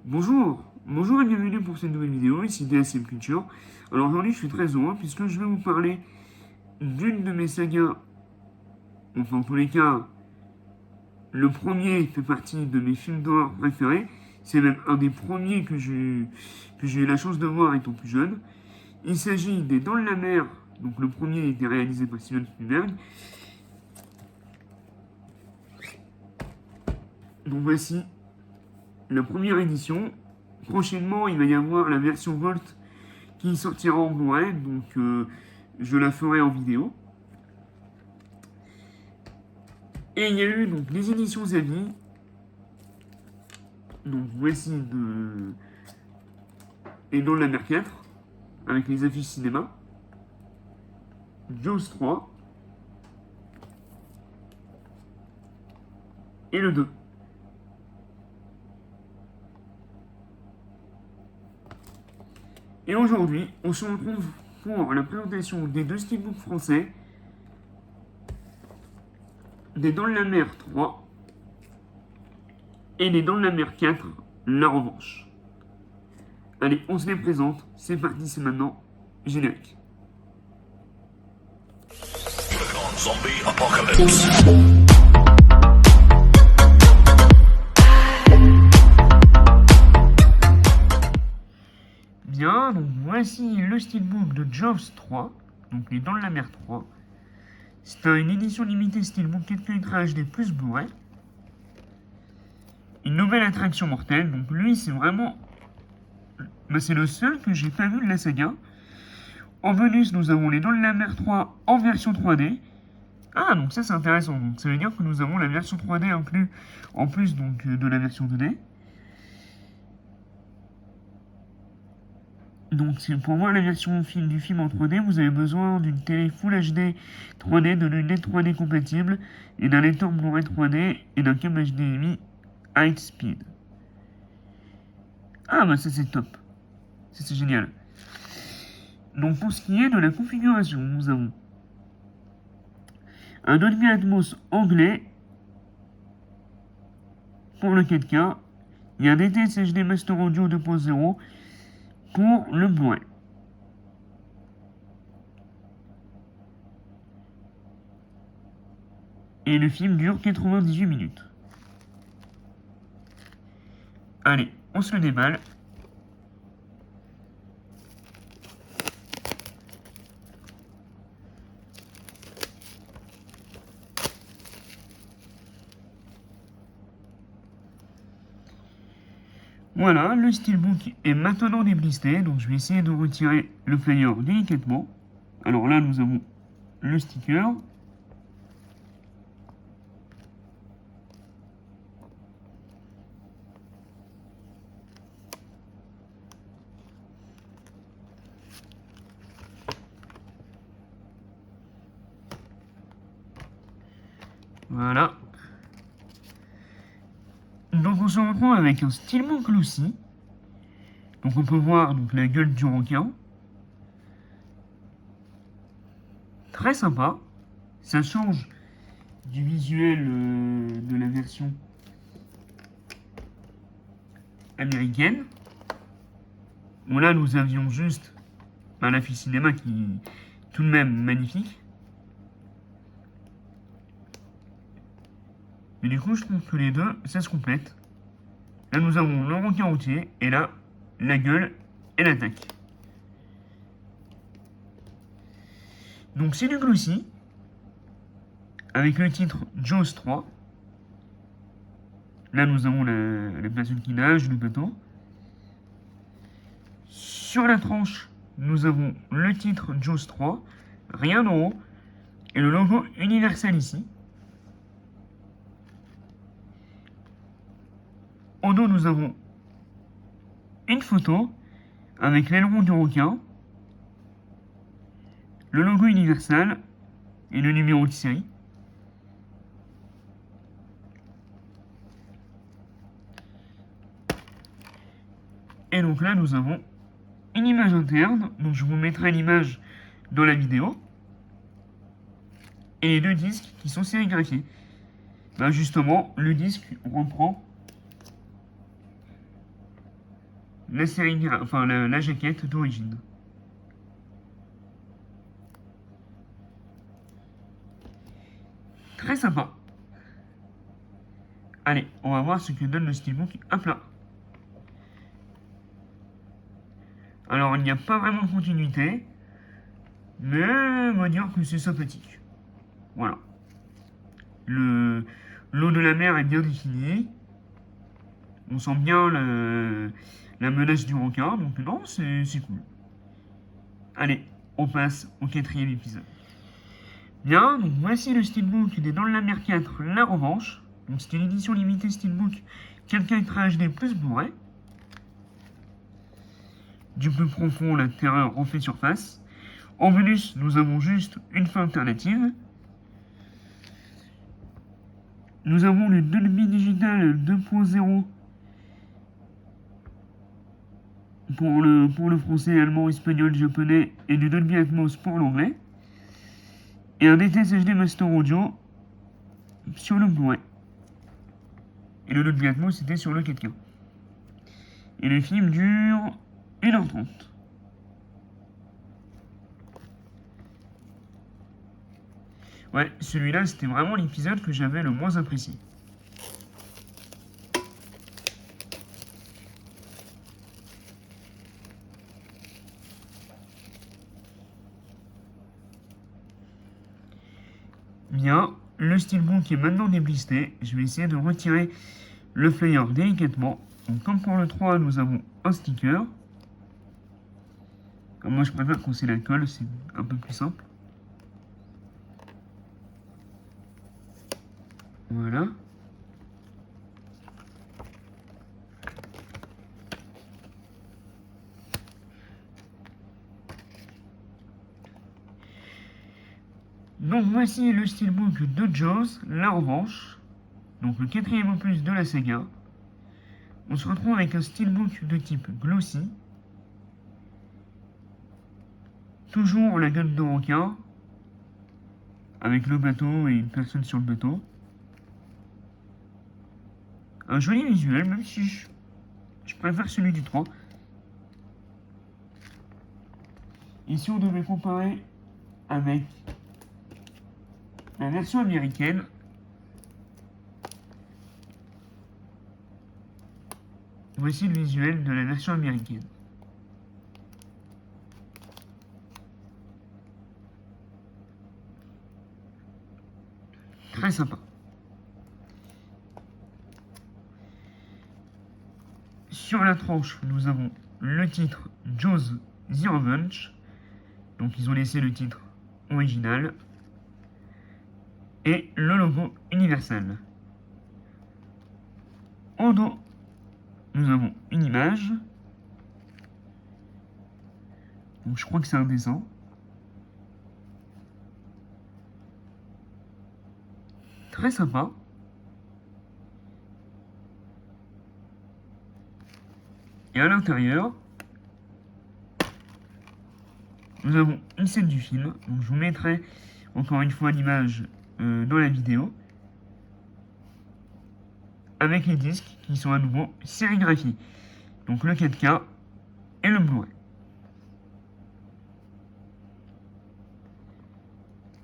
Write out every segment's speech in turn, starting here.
Bonjour et bienvenue pour cette nouvelle vidéo, ici DSM Culture. Alors aujourd'hui je suis très heureux puisque je vais vous parler d'une de mes sagas, enfin en tous les cas, le premier fait partie de mes films d'horreur préférés, c'est même un des premiers que j'ai eu la chance de voir étant plus jeune. Il s'agit des Dents de la Mer, donc le premier a été réalisé par Steven Spielberg. Donc voici la première édition. Prochainement il va y avoir la version Volt qui sortira en Blu-ray, donc je la ferai en vidéo. Et il y a eu donc les éditions Zavi. Donc voici de Et dans la mer 4 avec les affiches cinéma. Jaws 3 et le 2. Et aujourd'hui, on se retrouve pour la présentation des deux steelbooks français, des Dents de la Mer 3 et des Dents de la Mer 4, la revanche. Allez, on se les présente, c'est parti, c'est maintenant, générique. Zombie apocalypse. Bien, donc voici le steelbook de Jaws 3, donc les Dents de la Mer 3. C'est une édition limitée steelbook 4K HD plus Blu-ray. Une nouvelle attraction mortelle, donc lui c'est vraiment... c'est le seul que j'ai pas vu de la saga. En bonus, nous avons les Dents de la Mer 3 en version 3D. Ah, donc ça c'est intéressant, donc ça veut dire que nous avons la version 3D inclus, en plus donc de la version 2D. Donc pour voir la version du film en 3D, vous avez besoin d'une télé Full HD 3D, de lunettes 3D compatibles, et d'un lecteur Blu-ray 3D, et d'un câble HDMI High Speed. Ah bah ça c'est top. Ça c'est génial. Donc pour ce qui est de la configuration, nous avons un Dolby Atmos anglais pour le 4K, et un DTS HD Master Audio 2.0 pour le Blu-ray. Et le film dure 98 minutes. Allez, on se le déballe. Voilà, le steelbook est maintenant déblisté, donc je vais essayer de retirer le flyer délicatement. Alors là, nous avons le sticker. Voilà. Donc on se retrouve avec un steelbook Lucy. Donc on peut voir donc, la gueule du requin. Très sympa. Ça change du visuel de la version américaine. Bon là nous avions juste l'affiche cinéma qui est tout de même magnifique. Mais du coup je trouve que les deux ça se complète. Là nous avons le requin routier et là la gueule et l'attaque. Donc c'est du glossy avec le titre Jaws 3. Là nous avons la personne qui nage, le bateau. Sur la tranche, nous avons le titre Jaws 3, rien en haut, et le logo Universal ici. Au dos, nous avons une photo avec l'aileron du requin, le logo Universal et le numéro de série. Et donc là, nous avons une image interne, donc je vous mettrai l'image dans la vidéo, et les deux disques qui sont sérigraphiés. Bah justement, le disque reprend la série, enfin la jaquette d'origine. Très sympa. Allez, on va voir ce que donne le steelbook à plat. Alors, il n'y a pas vraiment de continuité, mais on va dire que c'est sympathique. Voilà. L'eau de la mer est bien définie. On sent bien la menace du requin, donc non, c'est cool. Allez, on passe au 4e épisode. Bien, donc voici le steelbook des Dans la mer 4, La Revanche. Donc c'était l'édition limitée steelbook 4K HD plus Blu-ray. Du plus profond, la terreur refait surface. En bonus, nous avons juste une fin alternative. Nous avons le Dolby Digital 2.0 pour le français, allemand, espagnol, japonais et du Dolby Atmos pour l'anglais. Et un DTS HD Master Audio sur le Blu-ray. Et le Dolby Atmos c'était sur le 4K. Et le film dure 1h30. Ouais, celui-là c'était vraiment l'épisode que j'avais le moins apprécié. Bien, le steelbook est maintenant déblisté. Je vais essayer de retirer le flyer délicatement. Donc, comme pour le 3, nous avons un sticker. Moi, je préfère qu'on sait la colle, c'est un peu plus simple. Voilà. Donc voici le steelbook de Jaws, La Revanche. Donc le 4e opus de la saga. On se retrouve avec un steelbook de type glossy. Toujours la gueule de requin. Avec le bateau et une personne sur le bateau. Un joli visuel, même si je préfère celui du 3. Ici on devait comparer avec la version américaine. Voici le visuel de la version américaine. Très sympa. Sur la tranche, nous avons le titre Jaws The Revenge. Donc ils ont laissé le titre original. Et le logo Universal. En dos, nous avons une image. Donc je crois que c'est un dessin. Très sympa. Et à l'intérieur, nous avons une scène du film. Donc je vous mettrai encore une fois l'image dans la vidéo. Avec les disques qui sont à nouveau sérigraphiés. Donc le 4K et le Blu-ray.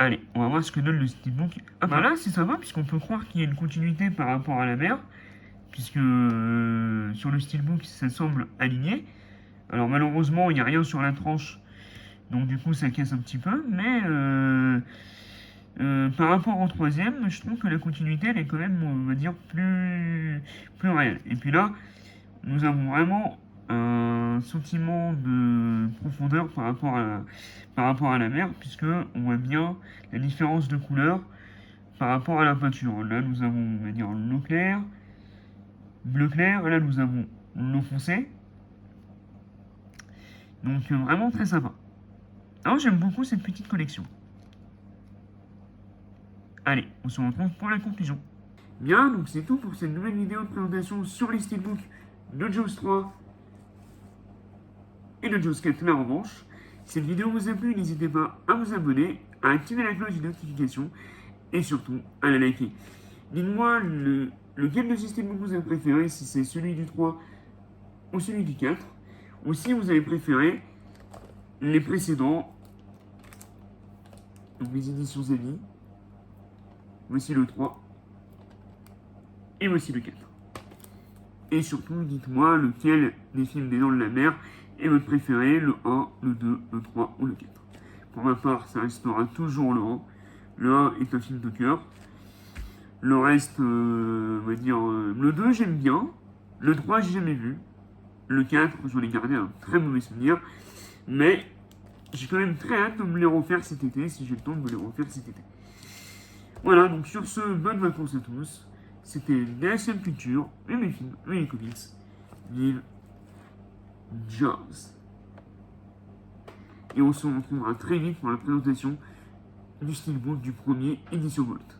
Allez, on va voir ce que donne le steelbook. Ah bah là, c'est sympa puisqu'on peut croire qu'il y a une continuité par rapport à la mer. Puisque sur le steelbook, ça semble aligné. Alors malheureusement, il n'y a rien sur la tranche. Donc du coup, ça casse un petit peu. Mais par rapport au 3e, je trouve que la continuité, elle est quand même, on va dire, plus réelle. Et puis là, nous avons vraiment un sentiment de profondeur par rapport à la mer, puisque on voit bien la différence de couleur par rapport à la peinture. Là, nous avons, on va dire, l'eau claire, bleu clair. Là, nous avons l'eau foncée. Donc, vraiment très sympa. Alors, j'aime beaucoup cette petite collection. Allez, on se retrouve pour la conclusion. Bien, donc c'est tout pour cette nouvelle vidéo de présentation sur les steelbooks de Jaws 3 et de Jaws 4 La Revanche. Si cette vidéo vous a plu, n'hésitez pas à vous abonner, à activer la cloche de notification et surtout à la liker. Dites-moi lequel de ces steelbooks vous avez préféré, si c'est celui du 3 ou celui du 4. ou si vous avez préféré les précédents. Donc les éditions Zali. Voici le 3. Et voici le 4. Et surtout, dites-moi lequel des films des Dents de la Mer est votre préféré, le 1, le 2, le 3 ou le 4. Pour ma part, ça restera toujours le 1. Le 1 est un film de cœur. Le reste, on va dire, le 2 j'aime bien. Le 3 j'ai jamais vu. Le 4, j'en ai gardé un très mauvais souvenir. Mais j'ai quand même très hâte de me les refaire cet été, si j'ai le temps de me les refaire cet été. Voilà, donc sur ce, bonnes vacances à tous. C'était DSM Culture, et mes films, et mes comics. Vive Jaws. Et on se retrouvera très vite pour la présentation du Steelbook du premier édition Volt.